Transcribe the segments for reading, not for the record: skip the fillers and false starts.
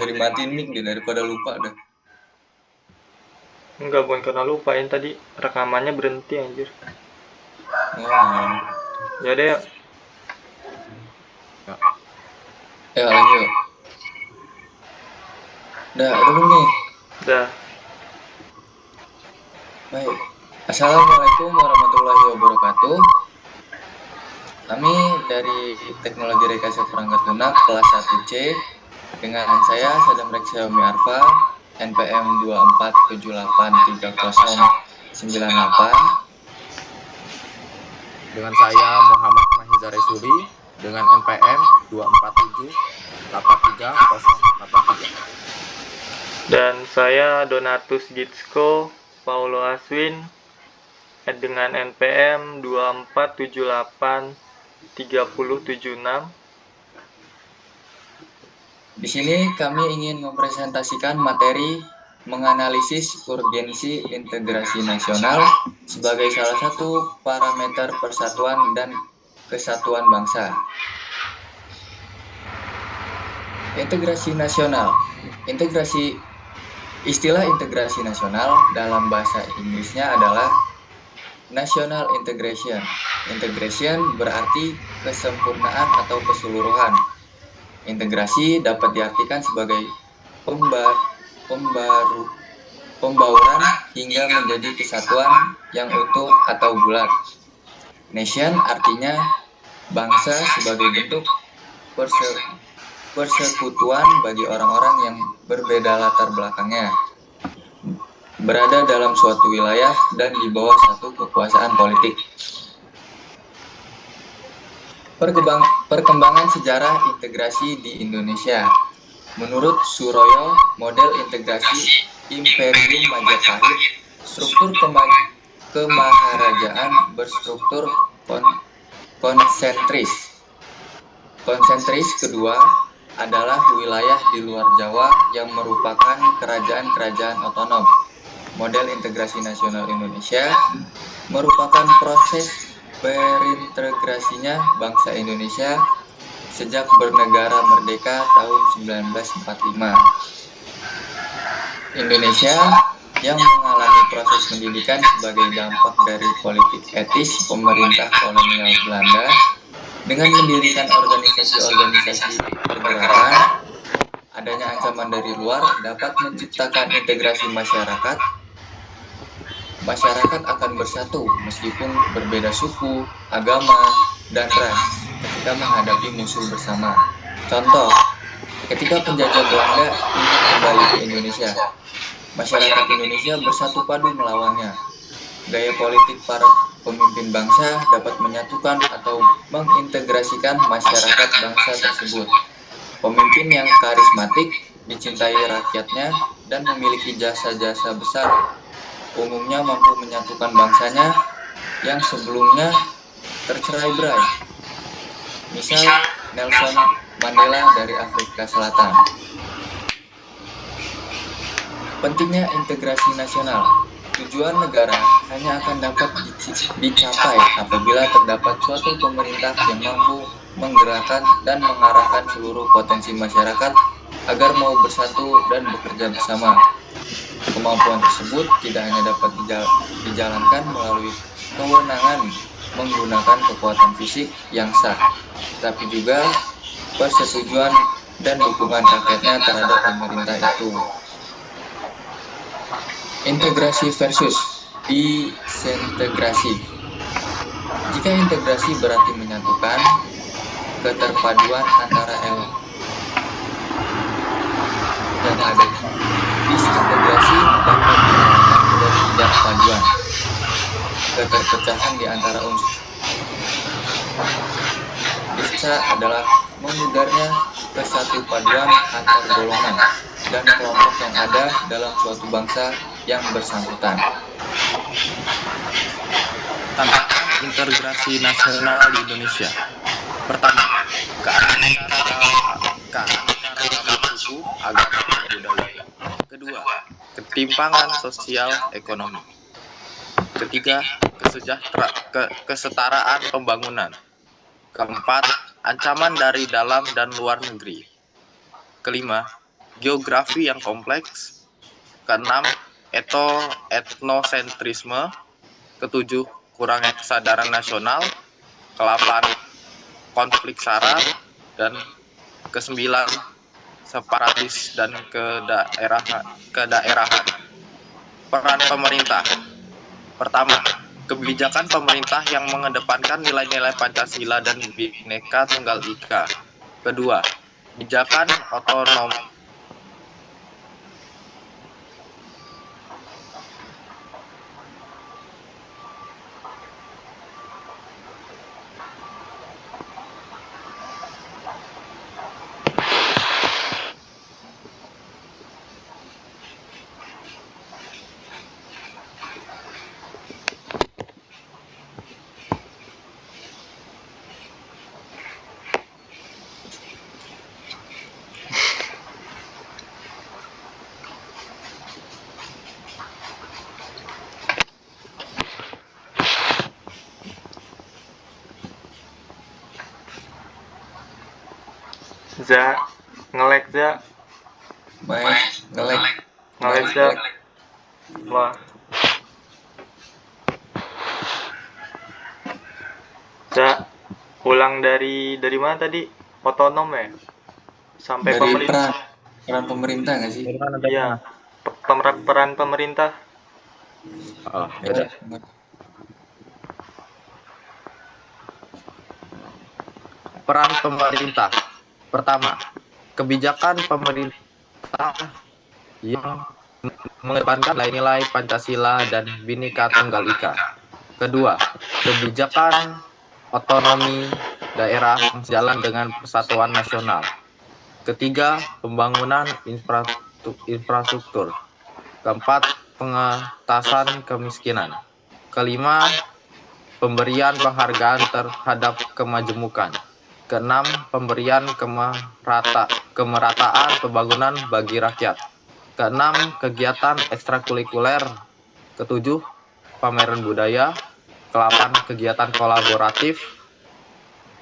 Jadi matiin mic deh daripada lupa dah. Enggak, bukan karena lupa, yang tadi rekamannya berhenti anjir. Oh. Ya deh, yuk. Ya lanjut. Udah belum nih? Udah. Baik. Assalamualaikum warahmatullahi wabarakatuh. Kami dari Teknologi Rekayasa Perangkat Lunak kelas 1C dengan saya Sadam Reksayomi Arfa, NPM 24783098. Dengan saya Muhammad Mahiza Resuli dengan NPM 247830883. Dan saya Donatus Gitsko Paulo Aswin dengan NPM 24783076. Di sini kami ingin mempresentasikan materi menganalisis urgensi integrasi nasional sebagai salah satu parameter persatuan dan kesatuan bangsa. Integrasi nasional. Istilah integrasi nasional dalam bahasa Inggrisnya adalah national integration. Integration berarti kesempurnaan atau keseluruhan. Integrasi dapat diartikan sebagai pembauran hingga menjadi kesatuan yang utuh atau bulat. Nation artinya bangsa sebagai bentuk persekutuan bagi orang-orang yang berbeda latar belakangnya, berada dalam suatu wilayah dan di bawah satu kekuasaan politik. Perkembangan sejarah integrasi di Indonesia. Menurut Suroyo, model integrasi Imperium Majapahit, struktur kemaharajaan berstruktur konsentris. Konsentris kedua adalah wilayah di luar Jawa yang merupakan kerajaan-kerajaan otonom. Model integrasi nasional Indonesia merupakan proses berintegrasinya bangsa Indonesia sejak bernegara merdeka tahun 1945. Indonesia yang mengalami proses pendidikan sebagai dampak dari politik etis pemerintah kolonial Belanda dengan mendirikan organisasi-organisasi pergerakan. Adanya ancaman dari luar dapat menciptakan integrasi masyarakat. Masyarakat akan bersatu meskipun berbeda suku, agama, dan ras ketika menghadapi musuh bersama. Contoh, ketika penjajah Belanda ingin kembali ke Indonesia, masyarakat Indonesia bersatu padu melawannya. Gaya politik para pemimpin bangsa dapat menyatukan atau mengintegrasikan masyarakat bangsa tersebut. Pemimpin yang karismatik, dicintai rakyatnya, dan memiliki jasa-jasa besar umumnya mampu menyatukan bangsanya yang sebelumnya tercerai-berai. Misal Nelson Mandela dari Afrika Selatan. Pentingnya integrasi nasional. Tujuan negara hanya akan dapat dicapai apabila terdapat suatu pemerintah yang mampu menggerakkan dan mengarahkan seluruh potensi masyarakat agar mau bersatu dan bekerja bersama. Kemampuan tersebut tidak hanya dapat dijalankan melalui kewenangan menggunakan kekuatan fisik yang sah, tapi juga persetujuan dan dukungan rakyatnya terhadap pemerintah itu. Integrasi versus disintegrasi. Jika integrasi berarti menyatukan, keterpaduan antara elemen yang ada. Disintegrasi dapat dikatakan menjadi ketidakpaduan, keterpecahan di antara unsur. Bisa adalah memudarnya kesatupaduan antar golongan dan kelompok yang ada dalam suatu bangsa yang bersangkutan. Tantangan integrasi nasional di Indonesia. Pertama, keanekaragaman suku, agama, dan budaya. Kedua, ketimpangan sosial ekonomi. Ketiga, kesetaraan pembangunan. Keempat, ancaman dari dalam dan luar negeri. Kelima, geografi yang kompleks. Keenam, etnosentrisme. Ketujuh, kurangnya kesadaran nasional. Kelapan, konflik SARA. Dan kesembilan, separatis dan kedaerahan. Peran pemerintah. Pertama, kebijakan pemerintah yang mengedepankan nilai-nilai Pancasila dan Bhinneka Tunggal Ika. Kedua, kebijakan otonom. Za, nge-lag Za, Baik, nge-lag. nge-lag Za. Wah, Za, ulang dari mana tadi? Otonom ya? Sampai Dari pemerintah. peran pemerintah nggak sih? Iya, peran pemerintah. Oh, ya. Peran pemerintah. Pertama, kebijakan pemerintah yang mengedepankan nilai-nilai Pancasila dan Bhinneka Tunggal Ika. Kedua, kebijakan otonomi daerah sejalan dengan persatuan nasional. Ketiga, pembangunan infrastruktur. Keempat, pengentasan kemiskinan. Kelima, pemberian penghargaan terhadap kemajemukan. Keenam, pemberian kemerataan pembangunan bagi rakyat. Keenam, kegiatan ekstrakurikuler. Ketujuh, pameran budaya. Kelapan, kegiatan kolaboratif.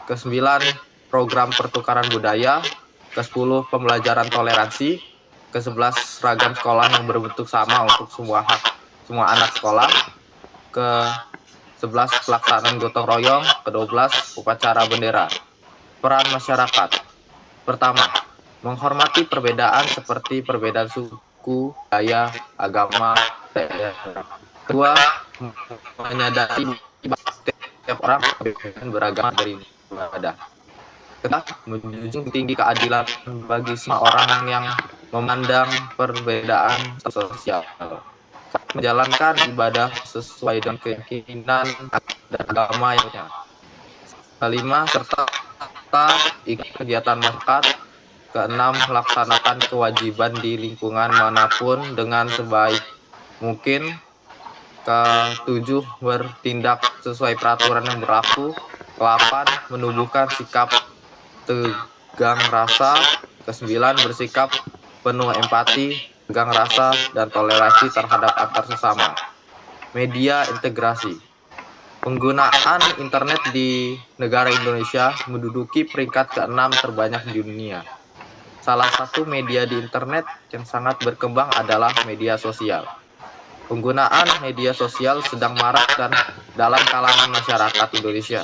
Kesembilan, program pertukaran budaya. Kesepuluh, pembelajaran toleransi. Kesebelas, seragam sekolah yang berbentuk sama untuk semua anak sekolah. Ke-11, pelaksanaan gotong royong. Ke-12, upacara bendera. Peran masyarakat. Pertama, menghormati perbedaan seperti perbedaan suku, budaya, agama, daerah. Kedua, menyadari bahwa setiap orang beragama dari ibadah. Ketiga, menjunjung tinggi keadilan bagi semua orang yang memandang perbedaan sosial. Menjalankan ibadah sesuai dengan keyakinan dan agama yang punya. Kelima, serta ikut kegiatan masyarakat. Keenam, melaksanakan kewajiban di lingkungan manapun dengan sebaik mungkin. Ketujuh, bertindak sesuai peraturan yang berlaku. Kelapan, menumbuhkan sikap tegang rasa. Kesembilan, bersikap penuh empati, tegang rasa, dan toleransi terhadap antar sesama. Media integrasi. Penggunaan internet di negara Indonesia menduduki peringkat ke-6 terbanyak di dunia. Salah satu media di internet yang sangat berkembang adalah media sosial. Penggunaan media sosial sedang marak dan dalam kalangan masyarakat Indonesia.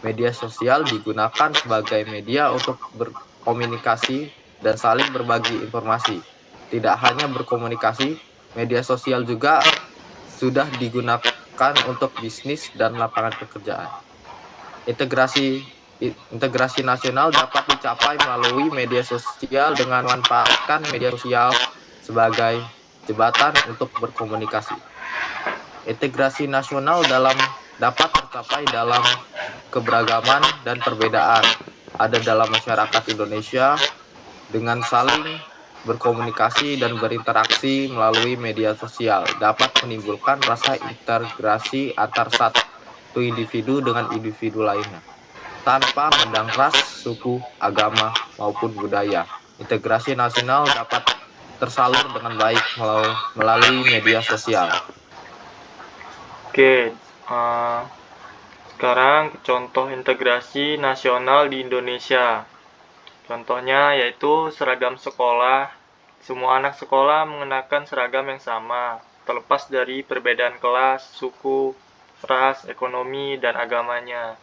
Media sosial digunakan sebagai media untuk berkomunikasi dan saling berbagi informasi. Tidak hanya berkomunikasi, media sosial juga sudah digunakan untuk bisnis dan lapangan pekerjaan. Integrasi nasional dapat dicapai melalui media sosial dengan memanfaatkan media sosial sebagai jembatan untuk berkomunikasi. Integrasi nasional dapat tercapai dalam keberagaman dan perbedaan ada dalam masyarakat Indonesia dengan saling berkomunikasi dan berinteraksi melalui media sosial dapat menimbulkan rasa integrasi antar satu individu dengan individu lainnya tanpa memandang ras, suku, agama, maupun budaya. Integrasi nasional dapat tersalur dengan baik melalui media sosial. Oke, sekarang contoh integrasi nasional di Indonesia. Contohnya yaitu seragam sekolah Semua anak sekolah mengenakan seragam yang sama, terlepas dari perbedaan kelas, suku, ras, ekonomi, dan agamanya.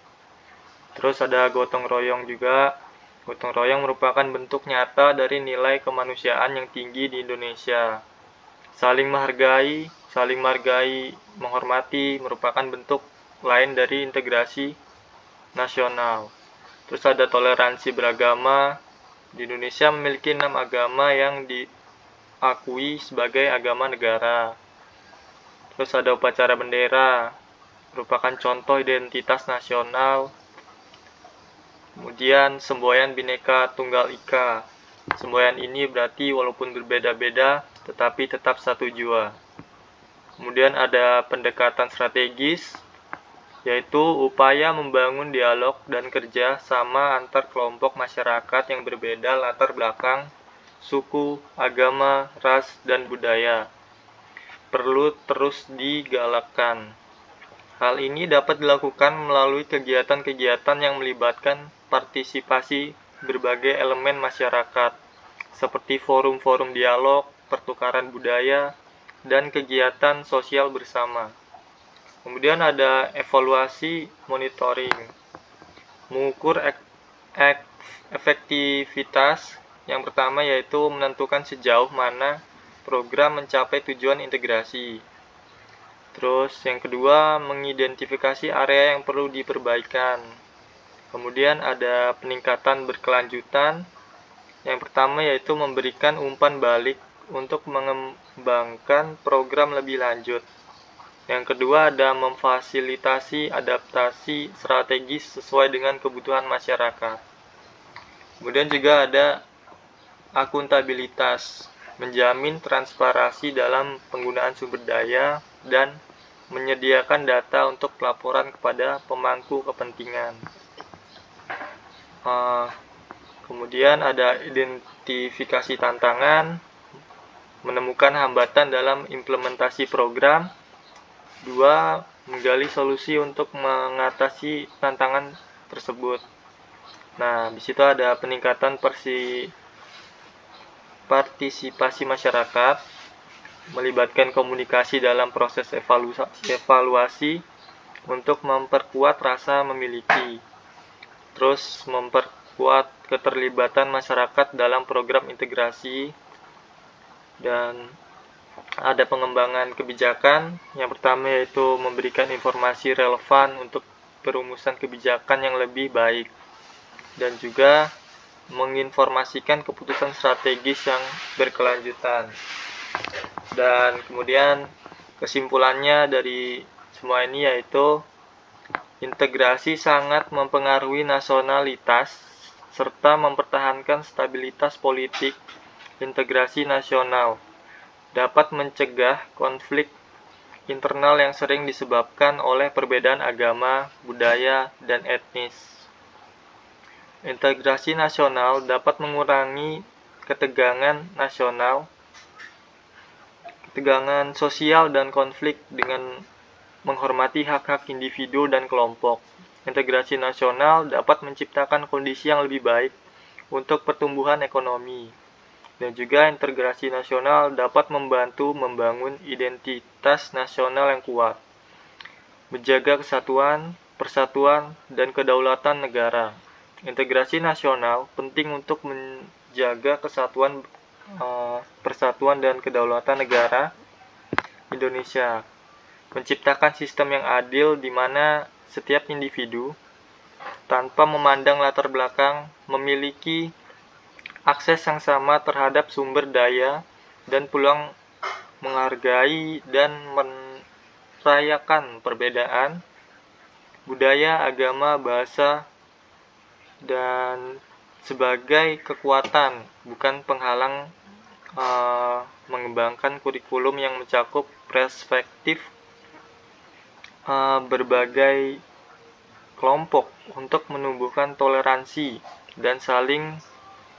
Terus ada gotong royong juga. Gotong royong merupakan bentuk nyata dari nilai kemanusiaan yang tinggi di Indonesia. Saling menghargai, menghormati merupakan bentuk lain dari integrasi nasional. Terus ada toleransi beragama. Di Indonesia memiliki 6 agama yang diakui sebagai agama negara. Terus ada upacara bendera, merupakan contoh identitas nasional. Kemudian semboyan Bhinneka Tunggal Ika. Semboyan ini berarti walaupun berbeda-beda, tetapi tetap satu jua. Kemudian ada pendekatan strategis, yaitu upaya membangun dialog dan kerja sama antar kelompok masyarakat yang berbeda latar belakang, suku, agama, ras, dan budaya. Perlu terus digalakkan. Hal ini dapat dilakukan melalui kegiatan-kegiatan yang melibatkan partisipasi berbagai elemen masyarakat, seperti forum-forum dialog, pertukaran budaya, dan kegiatan sosial bersama. Kemudian ada evaluasi monitoring, mengukur efektivitas. Yang pertama yaitu menentukan sejauh mana program mencapai tujuan integrasi. Terus yang kedua, mengidentifikasi area yang perlu diperbaikan. Kemudian ada peningkatan berkelanjutan. Yang pertama yaitu memberikan umpan balik untuk mengembangkan program lebih lanjut. Yang kedua ada memfasilitasi adaptasi strategis sesuai dengan kebutuhan masyarakat. Kemudian juga ada akuntabilitas, menjamin transparansi dalam penggunaan sumber daya dan menyediakan data untuk laporan kepada pemangku kepentingan. Kemudian ada identifikasi tantangan, menemukan hambatan dalam implementasi program. 2. Menggali solusi untuk mengatasi tantangan tersebut. Nah, di situ ada peningkatan partisipasi masyarakat, melibatkan komunikasi dalam proses evaluasi untuk memperkuat rasa memiliki. Terus memperkuat keterlibatan masyarakat dalam program integrasi. Dan ada pengembangan kebijakan. Yang pertama yaitu memberikan informasi relevan untuk perumusan kebijakan yang lebih baik, dan juga menginformasikan keputusan strategis yang berkelanjutan. Dan kemudian kesimpulannya dari semua ini yaitu integrasi sangat mempengaruhi nasionalitas serta mempertahankan stabilitas politik. Integrasi nasional dapat mencegah konflik internal yang sering disebabkan oleh perbedaan agama, budaya, dan etnis. Integrasi nasional dapat mengurangi ketegangan sosial dan konflik dengan menghormati hak-hak individu dan kelompok. Integrasi nasional dapat menciptakan kondisi yang lebih baik untuk pertumbuhan ekonomi. Dan juga integrasi nasional dapat membantu membangun identitas nasional yang kuat, menjaga kesatuan, persatuan, dan kedaulatan negara. Integrasi nasional penting untuk menjaga kesatuan, persatuan, dan kedaulatan negara Indonesia, menciptakan sistem yang adil di mana setiap individu, tanpa memandang latar belakang, memiliki akses yang sama terhadap sumber daya dan peluang, menghargai dan merayakan perbedaan budaya, agama, bahasa, dan sebagai kekuatan, bukan penghalang mengembangkan kurikulum yang mencakup perspektif berbagai kelompok untuk menumbuhkan toleransi dan saling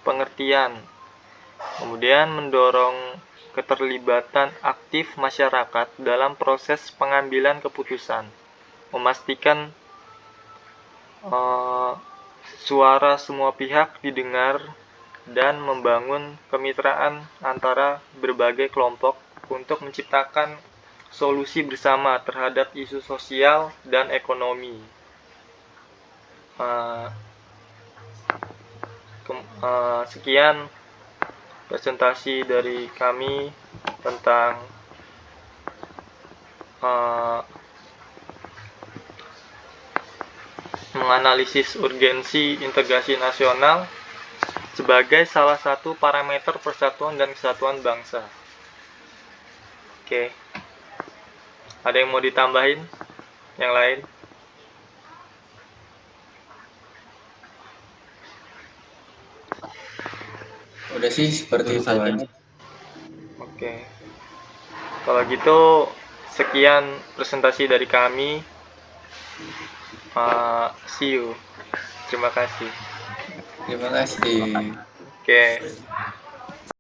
pengertian. Kemudian mendorong keterlibatan aktif masyarakat dalam proses pengambilan keputusan, memastikan suara semua pihak didengar dan membangun kemitraan antara berbagai kelompok untuk menciptakan solusi bersama terhadap isu sosial dan ekonomi. Sekian presentasi dari kami tentang menganalisis urgensi integrasi nasional sebagai salah satu parameter persatuan dan kesatuan bangsa. Oke. Ada yang mau ditambahin? Yang lain? Udah sih seperti itu aja. Oke. Kalau gitu sekian presentasi dari kami. See you. Terima kasih. Terima kasih. Oke.